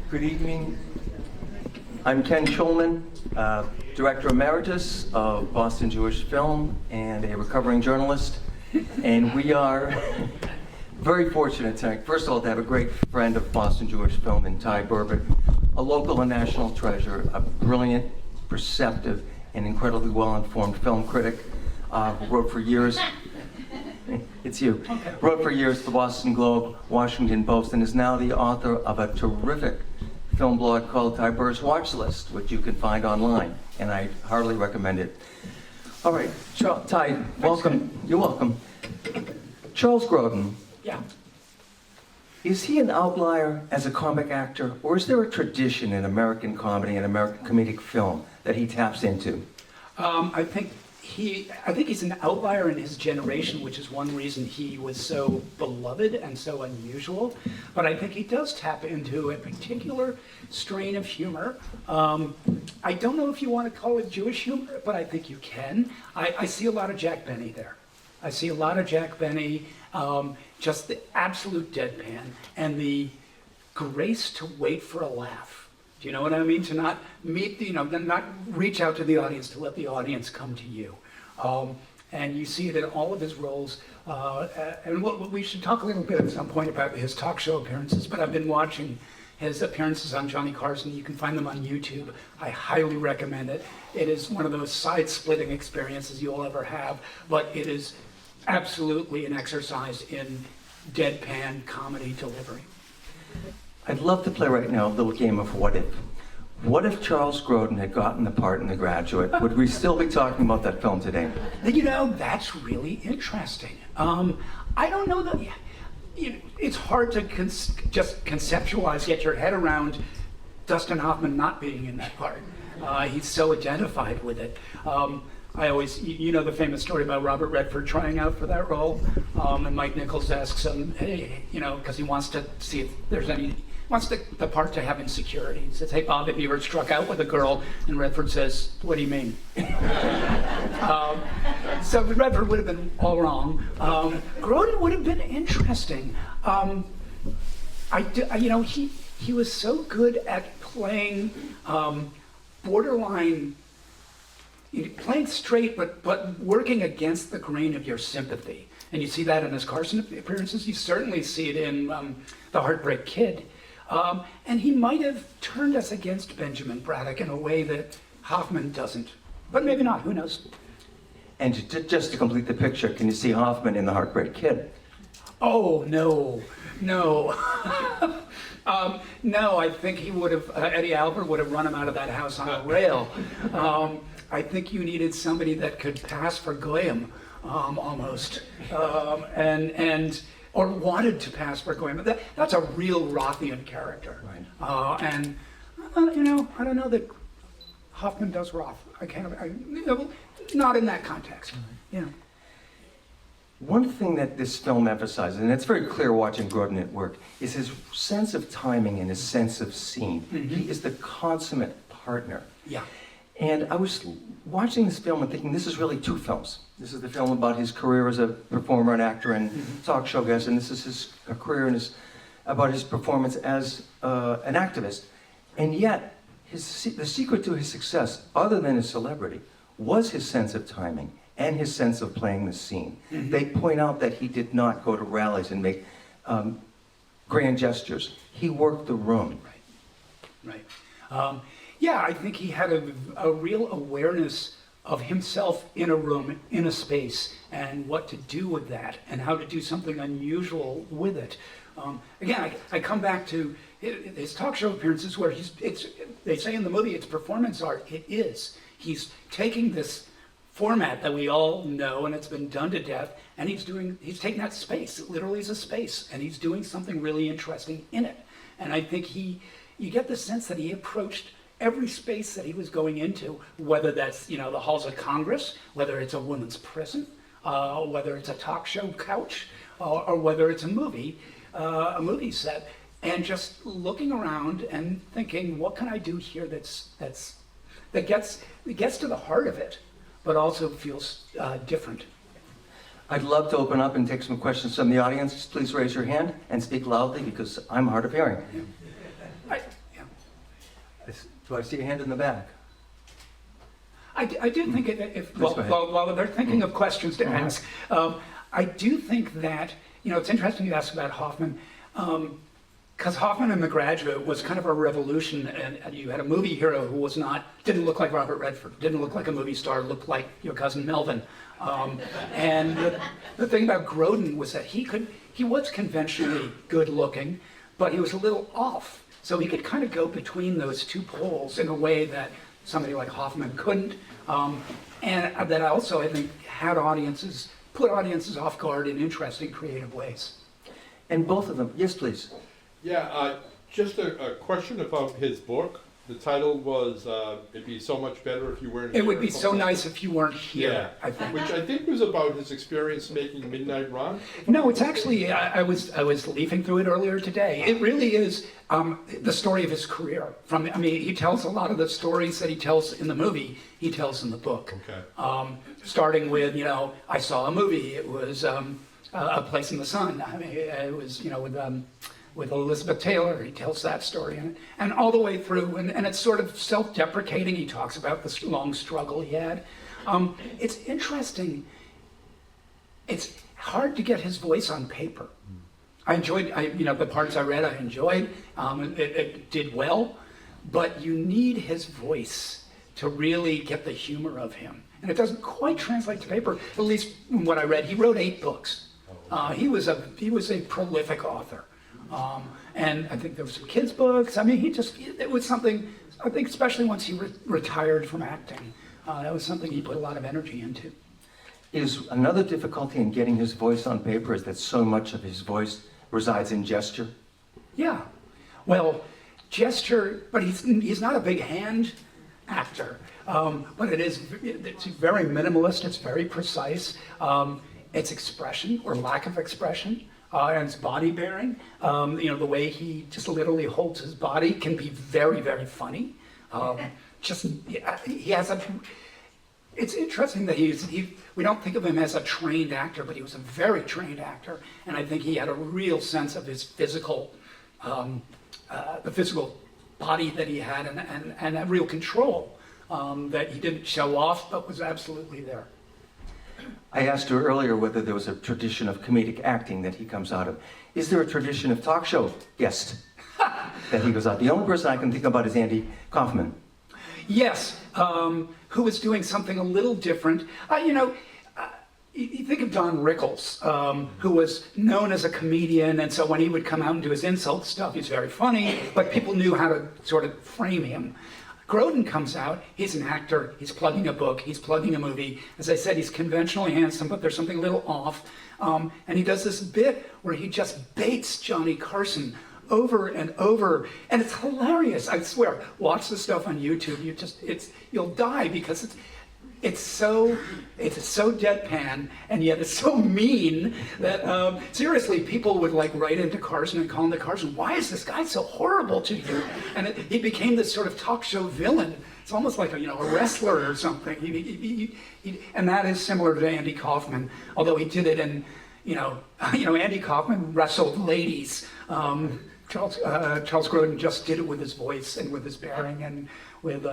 Good evening. I'm Ken Shulman, Director Emeritus of Boston Jewish Film and a recovering journalist. And we are very fortunate tonight, first of all, to have a great friend of Boston Jewish Film in Ty Burr, a local and national treasure, a brilliant, perceptive, and incredibly well-informed film critic who wrote for years. It's you. Okay. Wrote for years the Boston Globe, Washington Post, and is now the author of a terrific film blog called Ty Burr's Watch List, which you can find online, and I heartily recommend it. All right, Ty, welcome. You're welcome. Charles Grodin. Yeah. Is he an outlier as a comic actor, or is there a tradition in American comedy and American comedic film that he taps into? I think he's an outlier in his generation, which is one reason he was so beloved and so unusual. But I think he does tap into a particular strain of humor. I don't know if you want to call it Jewish humor, but I think you can. I see a lot of Jack Benny there. I see a lot of Jack Benny, just the absolute deadpan and the grace to wait for a laugh. Do you know what I mean? To not not reach out to the audience, to let the audience come to you. And you see it in all of his roles. And we should talk a little bit at some point about his talk show appearances, but I've been watching his appearances on Johnny Carson. You can find them on YouTube. I highly recommend it. It is one of those side-splitting experiences you'll ever have, but it is absolutely an exercise in deadpan comedy delivery. I'd love to play right now a little game of what if. What if Charles Grodin had gotten the part in The Graduate? Would we still be talking about that film today? You know, that's really interesting. I don't know that. It's hard to just conceptualize, get your head around Dustin Hoffman not being in that part. He's so identified with it. I always, you know the famous story about Robert Redford trying out for that role, and Mike Nichols asks him, hey, because he wants to see if there's any, wants the part to have insecurity. He says, hey Bob, have you ever struck out with a girl? And Redford says, what do you mean? So Redford would have been all wrong. Grodin would have been interesting. He was so good at playing borderline, playing straight, but working against the grain of your sympathy. And you see that in his Carson appearances. You certainly see it in The Heartbreak Kid. And he might have turned us against Benjamin Braddock in a way that Hoffman doesn't. But maybe not, who knows? And just to complete the picture, can you see Hoffman in The Heartbreak Kid? Oh, no. No, I think he would have, Eddie Albert would have run him out of that house on a rail. I think you needed somebody that could pass for Goyim, almost, or wanted to pass for Goyim. That's a real Rothian character. Right. And I don't know that Hoffman does Roth. Not in that context. Mm-hmm. One thing that this film emphasizes, and it's very clear watching Grodin at work, is his sense of timing and his sense of scene. Mm-hmm. He is the consummate partner. Yeah. And I was watching this film and thinking, this is really two films. This is the film about his career as a performer and actor and talk show guest, and this is his career and about his performance as an activist. And yet, the secret to his success, other than his celebrity, was his sense of timing and his sense of playing the scene. Mm-hmm. They point out that he did not go to rallies and make grand gestures. He worked the room. Right. I think he had a real awareness of himself in a room, in a space, and what to do with that, and how to do something unusual with it. Again, I come back to his talk show appearances where they say in the movie it's performance art. It is. He's taking this format that we all know and it's been done to death, and he's taking that space. It literally is a space, and he's doing something really interesting in it. And I think you get the sense that he approached every space that he was going into, whether that's the halls of Congress, whether it's a women's prison, whether it's a talk show couch, or whether it's a movie set, and just looking around and thinking, what can I do here that gets to the heart of it, but also feels different. I'd love to open up and take some questions from the audience. Please raise your hand and speak loudly because I'm hard of hearing. Yeah. Do I see a hand in the back? I do think Go ahead. while they're thinking of questions to ask, I do think that, it's interesting you ask about Hoffman, because Hoffman in The Graduate was kind of a revolution, and you had a movie hero who didn't look like Robert Redford, didn't look like a movie star, looked like your cousin Melvin. And the thing about Grodin was that he was conventionally good looking, but he was a little off. So he could kind of go between those two poles in a way that somebody like Hoffman couldn't. And that also, I think, put audiences off guard in interesting, creative ways. And both of them, yes, please. Yeah, just a question about his book. The title was, It'd Be So Much Better If You Weren't Here. It would be so nice if you weren't here, Yeah, I think. which I think was about his experience making Midnight Run. No, it's actually, I was leafing through it earlier today. It really is the story of his career. He tells a lot of the stories that he tells in the movie, he tells in the book. Okay. Starting with, I saw a movie, it was A Place in the Sun. It was, with Elizabeth Taylor, he tells that story, and all the way through, and it's sort of self-deprecating. He talks about the long struggle he had. It's interesting. It's hard to get his voice on paper. I enjoyed, the parts I read, I enjoyed. It did well, but you need his voice to really get the humor of him. And it doesn't quite translate to paper, at least from what I read. He wrote 8 books. He was a prolific author. And I think there were some kids' books. It was something, I think, especially once he retired from acting, that was something he put a lot of energy into. Is another difficulty in getting his voice on paper is that so much of his voice resides in gesture? Yeah. Well, gesture, but he's not a big hand actor. But it's very minimalist, it's very precise. It's expression or lack of expression. And it's body bearing. The way he just literally holds his body can be very, very funny. He has it's interesting that we don't think of him as a trained actor, but he was a very trained actor. And I think he had a real sense of his physical, the physical body that he had and a real control that he didn't show off, but was absolutely there. I asked her earlier whether there was a tradition of comedic acting that he comes out of. Is there a tradition of talk show guest that he goes out? The only person I can think about is Andy Kaufman. Yes, who was doing something a little different. You think of Don Rickles, who was known as a comedian, and so when he would come out and do his insult stuff, he's very funny, but people knew how to sort of frame him. Grodin comes out, he's an actor, he's plugging a book, he's plugging a movie. As I said, he's conventionally handsome, but there's something a little off. And he does this bit where he just baits Johnny Carson over and over, and it's hilarious, I swear. Watch the stuff on YouTube, you'll die because it's so deadpan, and yet it's so mean that seriously, people would write into Carson and call him to Carson, why is this guy so horrible to you? And he became this sort of talk show villain. It's almost like a wrestler or something. And that is similar to Andy Kaufman, although he did it in, Andy Kaufman wrestled ladies. Charles Grodin just did it with his voice and with his bearing and with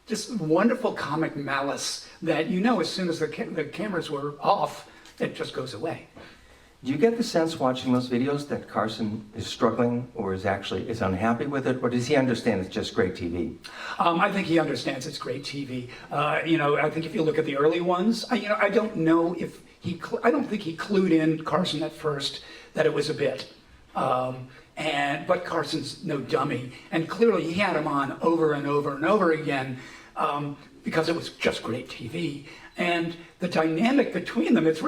just wonderful comic malice that as soon as the cameras were off, it just goes away. Do you get the sense watching those videos that Carson is struggling or is unhappy with it, or does he understand it's just great TV? I think he understands it's great TV. I think if you look at the early ones, I don't know if I don't think he clued in Carson at first that it was a bit. But Carson's no dummy, and clearly he had him on over and over and over again because it was just great TV. And the dynamic between them, it's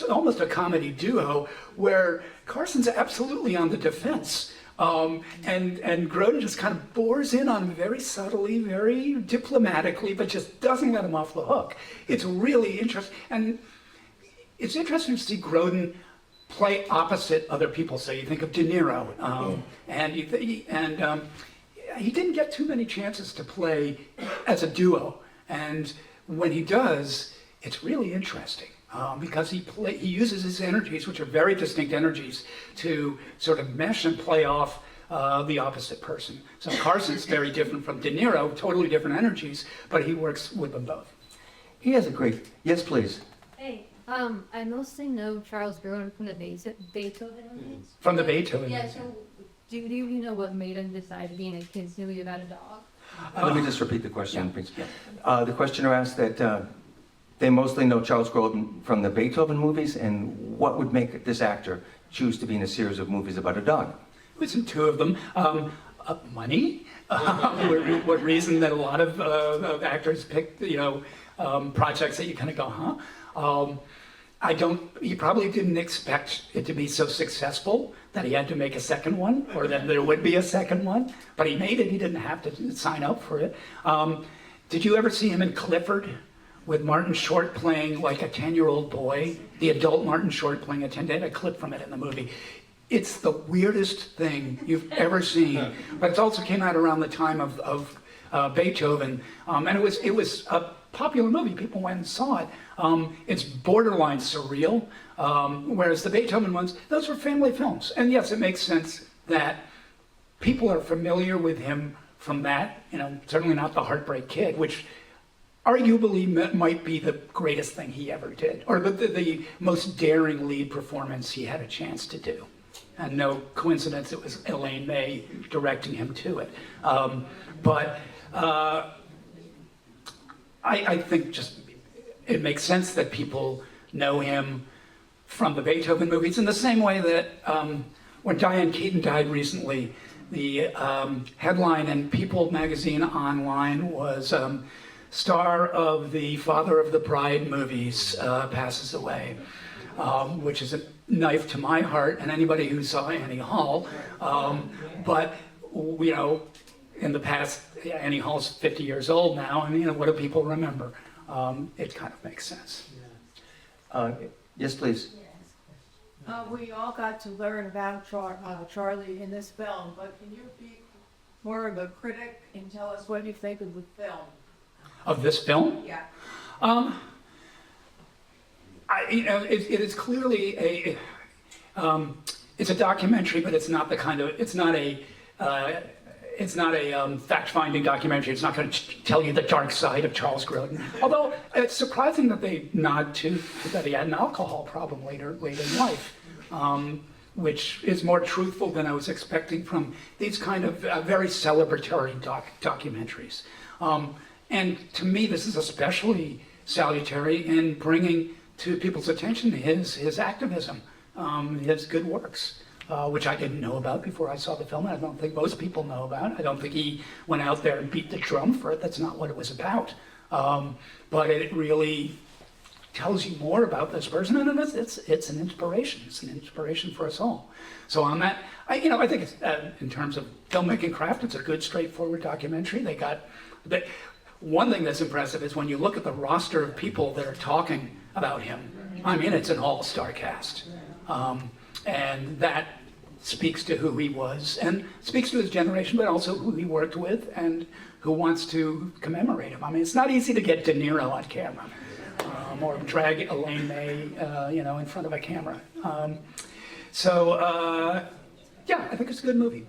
almost a comedy duo where Carson's absolutely on the defense. And Grodin just kind of bores in on him very subtly, very diplomatically, but just doesn't let him off the hook. It's really interesting. And it's interesting to see Grodin play opposite other people. So you think of De Niro, he didn't get too many chances to play as a duo. And when he does, it's really interesting because he uses his energies, which are very distinct energies, to sort of mesh and play off the opposite person. So Carson's very different from De Niro, totally different energies, but he works with them both. He has a great, yes, please. Hey, I mostly know Charles Grodin from the Beethoven movies. From the Beethoven. Yeah, so do you know what made him decide to be in a kid's movie about a dog? Let me just repeat the question, please. The questioner asked that they mostly know Charles Grodin from the Beethoven movies, and what would make this actor choose to be in a series of movies about a dog? It was in two of them. Money. What reason that a lot of actors pick, projects that you kind of go, huh? He probably didn't expect it to be so successful that he had to make a second one, or that there would be a second one, but he made it. He didn't have to sign up for it. Did you ever see him in Clifford with Martin Short playing like a 10-year-old boy? The adult Martin Short playing a 10, they had a clip from it in the movie. It's the weirdest thing you've ever seen, but it also came out around the time of Beethoven, and it was a popular movie. People went and saw it. It's borderline surreal, whereas the Beethoven ones, those were family films. And yes, it makes sense that people are familiar with him from that, certainly not The Heartbreak Kid, which arguably might be the greatest thing he ever did, or the most daring lead performance he had a chance to do. And no coincidence, it was Elaine May directing him to it. But I think just it makes sense that people know him from the Beethoven movies in the same way that when Diane Keaton died recently, the headline in People magazine online was star of the Father of the Bride movies passes away, which is a knife to my heart and anybody who saw Annie Hall. But in the past, Annie Hall's 50 years old now, and what do people remember? It kind of makes sense. Yes, please. We all got to learn about Charlie in this film, but can you be more of a critic and tell us what you think of the film? Of this film? Yeah. It is clearly it's a documentary, but it's not a fact-finding documentary. It's not going to tell you the dark side of Charles Grodin. Although it's surprising that they nod to that he had an alcohol problem later in life, which is more truthful than I was expecting from these kind of very celebratory documentaries. And to me, this is especially salutary in bringing to people's attention his activism, his good works. Which I didn't know about before I saw the film, and I don't think most people know about. I don't think he went out there and beat the drum for it. That's not what it was about. But it really tells you more about this person, and it's an inspiration. It's an inspiration for us all. So on that, I think it's in terms of filmmaking craft, it's a good, straightforward documentary. One thing that's impressive is when you look at the roster of people that are talking about him. It's an all-star cast. And that speaks to who he was and speaks to his generation, but also who he worked with and who wants to commemorate him. It's not easy to get De Niro on camera or drag Elaine May, in front of a camera. I think it's a good movie.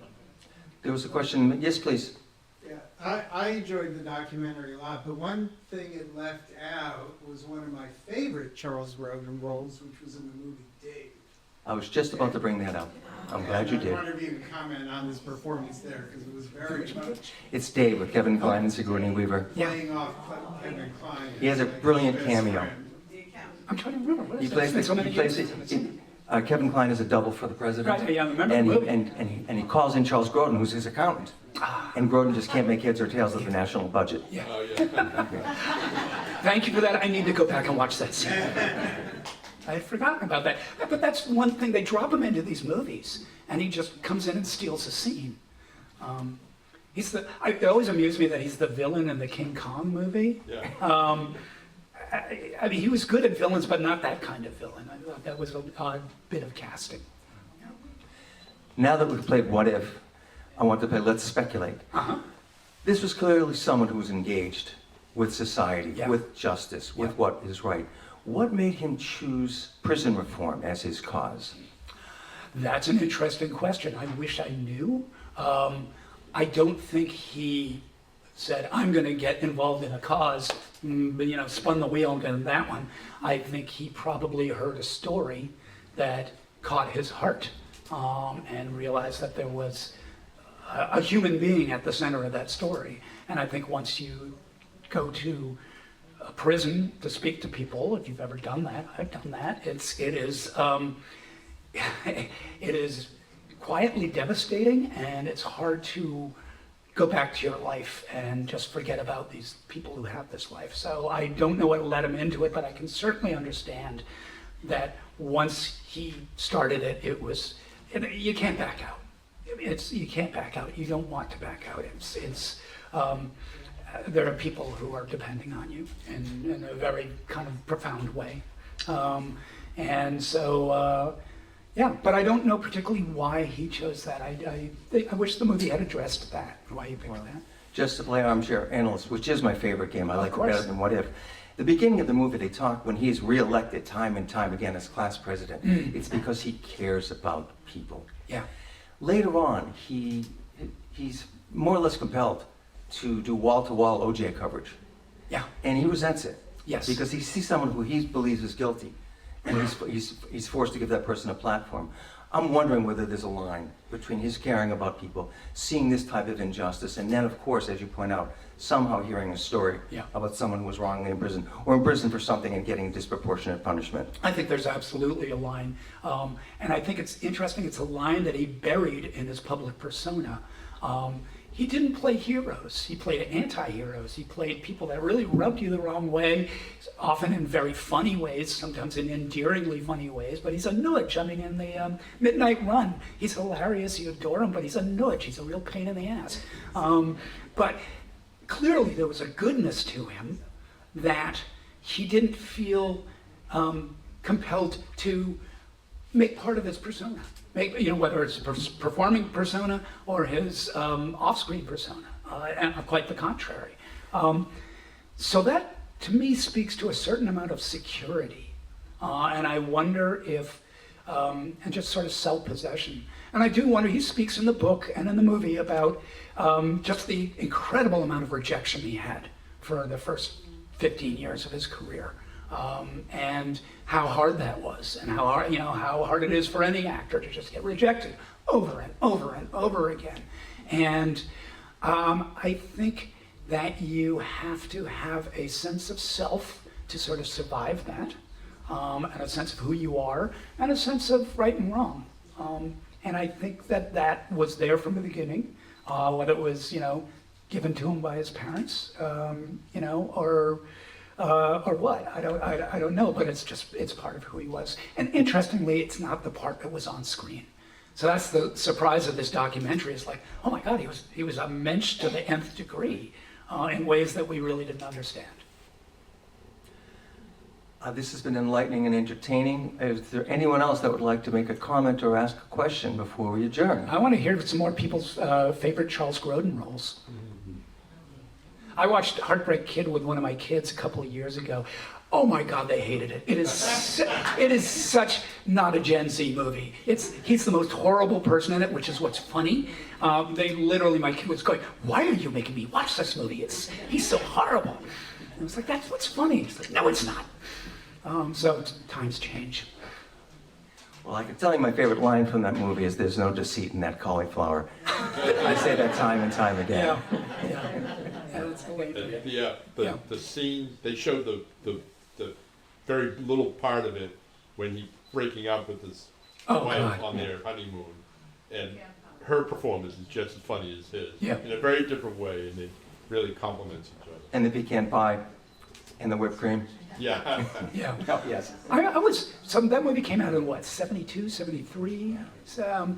There was a question. Yes, please. Yeah, I enjoyed the documentary a lot, but one thing it left out was one of my favorite Charles Grodin roles, which was in the movie Dave. I was just about to bring that up. I'm glad you did. I wonder if you can comment on his performance there, because it was very much It's Dave with Kevin Kline and Sigourney Weaver. playing off Kevin Kline. He has a brilliant cameo. I'm trying to remember. What He is plays that? So many years. Kevin Kline is a double for the president. Right, yeah, I remember and, the he, movie. and he calls in Charles Grodin, who's his accountant. And Grodin just can't make heads or tails of the national budget. Yeah. Oh, yeah. Thank you for that. I need to go back and watch that scene. I had forgotten about that. But that's one thing. They drop him into these movies, and he just comes in and steals a scene. It always amused me that he's the villain in the King Kong movie. Yeah. He was good at villains, but not that kind of villain. I thought that was a odd bit of casting. Now that we've played What If, I want to play Let's Speculate. Uh-huh. This was clearly someone who was engaged with society, Yeah. with justice, with Yeah. what is right. What made him choose prison reform as his cause? That's an interesting question. I wish I knew. I don't think he said, I'm going to get involved in a cause, but, spun the wheel and got that one. I think he probably heard a story that caught his heart and realized that there was a human being at the center of that story. And I think once you go to a prison to speak to people, if you've ever done that, I've done that, it is quietly devastating, and it's hard to go back to your life and just forget about these people who have this life. So I don't know what led him into it, but I can certainly understand that once he started it, you can't back out. You can't back out. You don't want to back out. There are people who are depending on you in a very kind of profound way. And so, but I don't know particularly why he chose that. I wish the movie had addressed that, why he picked that. Just to play armchair analyst, which is my favorite game. I like it course. better than What If. The beginning of the movie, they talk when he's reelected time and time again as class president. It's because he cares about people. Yeah. Later on, he's more or less compelled to do wall-to-wall OJ coverage. Yeah. And he resents it. Yes. Because he sees someone who he believes is guilty, and he's forced to give that person a platform. I'm wondering whether there's a line between his caring about people, seeing this type of injustice, and then, of course, as you point out, somehow hearing a story about someone who was wrongly imprisoned, or imprisoned for something and getting disproportionate punishment. I think there's absolutely a line. And I think it's interesting, it's a line that he buried in his public persona. He didn't play heroes. He played anti-heroes. He played people that really rubbed you the wrong way, often in very funny ways, sometimes in endearingly funny ways. But he's a nudge. I mean, in the Midnight Run, he's hilarious. You adore him, but he's a nudge. He's a real pain in the ass. But clearly there was a goodness to him that he didn't feel compelled to make part of his persona. Whether it's performing persona or his off-screen persona, and quite the contrary. So that, to me, speaks to a certain amount of security. And I wonder if, and just sort of self-possession. And I do wonder, he speaks in the book and in the movie about just the incredible amount of rejection he had for the first 15 years of his career. And how hard that was, and how hard it is for any actor to just get rejected over and over and over again. And I think that you have to have a sense of self to sort of survive that, and a sense of who you are, and a sense of right and wrong. And I think that was there from the beginning, whether it was given to him by his parents, or what? I don't know, but it's part of who he was. And interestingly, it's not the part that was on screen. So that's the surprise of this documentary. Is like, oh my God, he was a mensch to the nth degree in ways that we really didn't understand. This has been enlightening and entertaining. Is there anyone else that would like to make a comment or ask a question before we adjourn? I want to hear some more people's favorite Charles Grodin roles. I watched Heartbreak Kid with one of my kids a couple of years ago. Oh my God, they hated it. It is such not a Gen Z movie. He's the most horrible person in it, which is what's funny. My kid was going, "Why are you making me watch this movie? He's so horrible." And I was like, "That's what's funny." He's like, "No, it's not." So times change. Well, I can tell you my favorite line from that movie is "There's no deceit in that cauliflower." I say that time and time again. That's the way. The scene, they showed the very little part of it when he's breaking up with his wife on their honeymoon, and her performance is just as funny as his, in a very different way, and they really complement each other. And the pecan pie and the whipped cream. Yeah. Oh, yes. That movie came out in what, 72, 73? So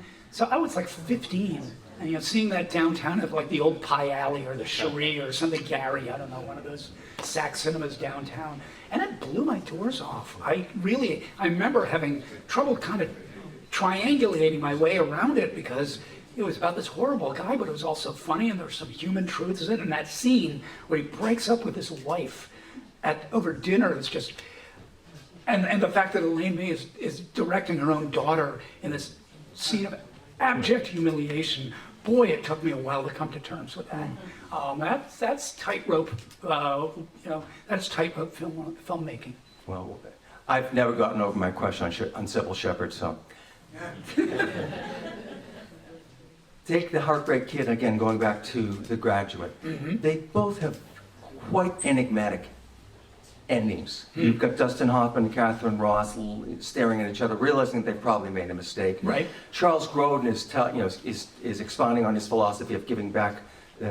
I was like 15. And seeing that downtown at like the old Pie Alley or the Cherie or something, Gary, I don't know, one of those Sac cinemas downtown. And it blew my doors off. I remember having trouble kind of triangulating my way around it because it was about this horrible guy, but it was also funny and there were some human truths in it. And that scene where he breaks up with his wife over dinner is just, and the fact that Elaine May is directing her own daughter in this scene of abject humiliation. Boy, it took me a while to come to terms with that. That's tightrope, that's tightrope filmmaking. Well, I've never gotten over my crush on Sybil Shepherd, so. Take The Heartbreak Kid, again, going back to The Graduate. They both have quite enigmatic endings. You've got Dustin Hoffman and Catherine Ross staring at each other, realizing they've probably made a mistake. Right. Charles Grodin is expounding on his philosophy of giving back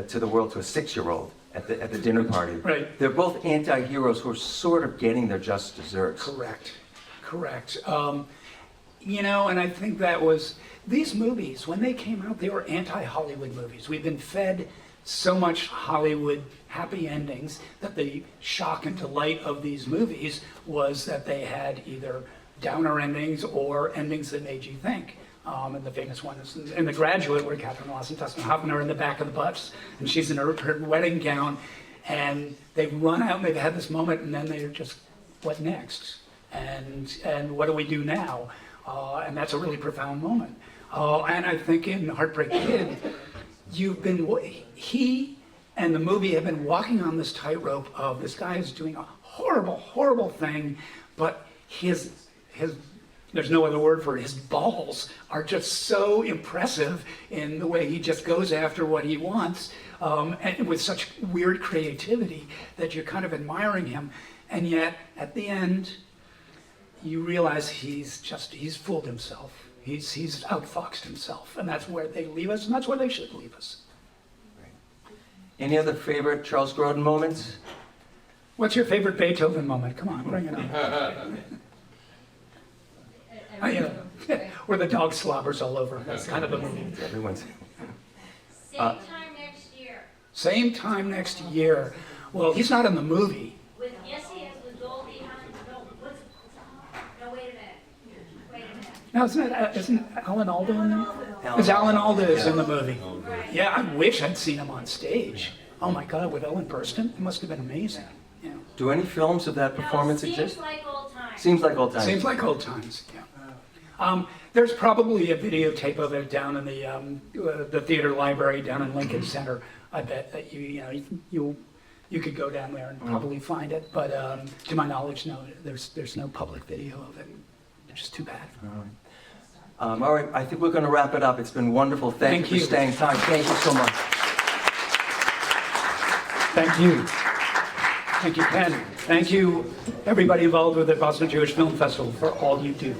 to the world to a 6-year-old at the dinner party. Right. They're both anti-heroes who are sort of getting their just desserts. Correct. And I think that was, these movies, when they came out, they were anti-Hollywood movies. We've been fed so much Hollywood happy endings that the shock and delight of these movies was that they had either downer endings or endings that made you think. And the famous one is in The Graduate, where Catherine Ross and Dustin Hoffman are in the back of the bus, and she's in her wedding gown, and they run out and they've had this moment, and then they're just, what next? And what do we do now? And that's a really profound moment. And I think in Heartbreak Kid, he and the movie have been walking on this tightrope of this guy is doing a horrible, horrible thing, but there's no other word for it, his balls are just so impressive in the way he just goes after what he wants, and with such weird creativity that you're kind of admiring him. And yet, at the end, you realize he's fooled himself. He's outfoxed himself, and that's where they leave us, and that's where they should leave us. Any other favorite Charles Grodin moments? What's your favorite Beethoven moment? Come on, bring it on. Where the dog slobbers all over. That's kind of the movie. Everyone's. Same time next year. Same time next year. Well, he's not in the movie. Yes, he is with Dolby. No, wait a minute. No, isn't Alan Alda in there? Because Alan Alda is in the movie. Yeah, I wish I'd seen him on stage. Oh my God, with Ellen Burstyn, it must have been amazing. Yeah. Do any films of that performance Seems exist? like old times. Seems like old times. Seems like old times. Yeah. There's probably a videotape of it down in the theater library down in Lincoln Center. I bet that you could go down there and probably find it. But to my knowledge, no, there's no public video of it. It's just too bad. All right, I think we're going to wrap it up. It's been wonderful. Thank you for staying time. Thank you so much. Thank you. Thank you, Ken. Thank you, everybody involved with the Boston Jewish Film Festival, for all you do.